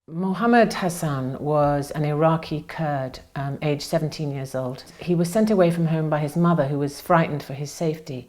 Mohammed Hassan was an Iraqi Kurd, aged 17 years old. He was sent away from home by his mother, who was frightened for his safety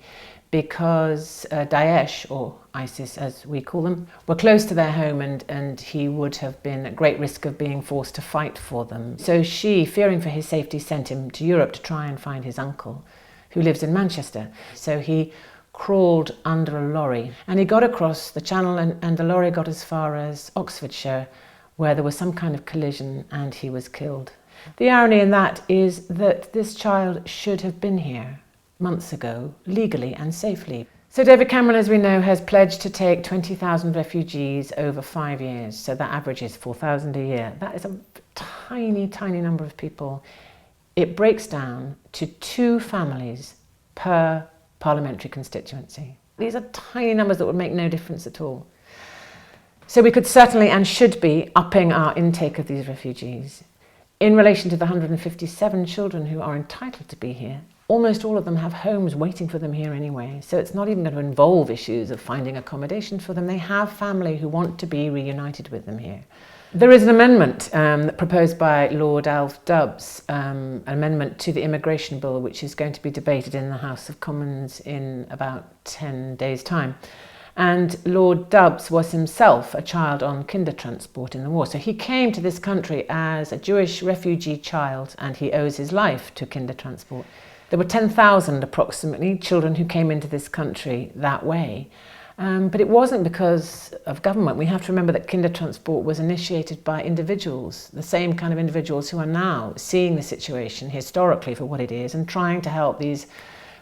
because Daesh, or ISIS as we call them, were close to their home and he would have been at great risk of being forced to fight for them. So she, fearing for his safety, sent him to Europe to try and find his uncle, who lives in Manchester. So he crawled under a lorry and he got across the channel and the lorry got as far as Oxfordshire, where there was some kind of collision and he was killed. The irony in that is that this child should have been here months ago, legally and safely. So David Cameron, as we know, has pledged to take 20,000 refugees over 5 years. So that averages 4,000 a year. That is a tiny, tiny number of people. It breaks down to 2 families per parliamentary constituency. These are tiny numbers that would make no difference at all. So we could certainly and should be upping our intake of these refugees. In relation to the 157 children who are entitled to be here, almost all of them have homes waiting for them here anyway. So it's not even going to involve issues of finding accommodation for them. They have family who want to be reunited with them here. There is an amendment proposed by Lord Alf Dubs, an amendment to the immigration bill, which is going to be debated in the House of Commons in about 10 days' time. And Lord Dubs was himself a child on kinder transport in the war. So he came to this country as a Jewish refugee child and he owes his life to kinder transport. There were 10,000 approximately children who came into this country that way. But it wasn't because of government. We have to remember that kinder transport was initiated by individuals, the same kind of individuals who are now seeing the situation historically for what it is and trying to help these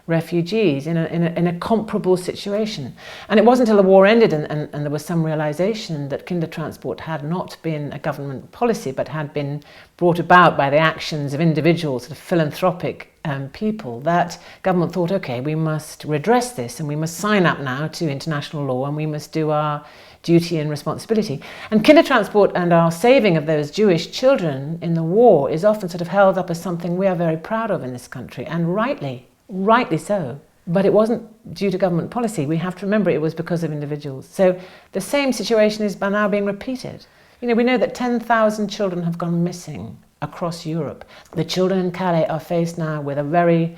refugees in a comparable situation. And it wasn't until the war ended and there was some realization that kinder transport had not been a government policy but had been brought about by the actions of individuals, sort of philanthropic people, that government thought, okay, we must redress this and we must sign up now to international law and we must do our duty and responsibility. And kinder transport and our saving of those Jewish children in the war is often sort of held up as something we are very proud of in this country, and rightly so. But it wasn't due to government policy. We have to remember it was because of individuals. So the same situation is now being repeated. You know, we know that 10,000 children have gone missing across Europe. The children in Calais are faced now with a very,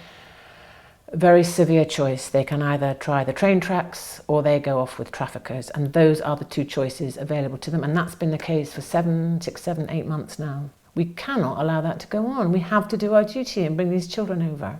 very severe choice. They can either try the train tracks or they go off with traffickers. And those are the 2 choices available to them. And that's been the case for 6, 7, 8 months now. We cannot allow that to go on. We have to do our duty and bring these children over.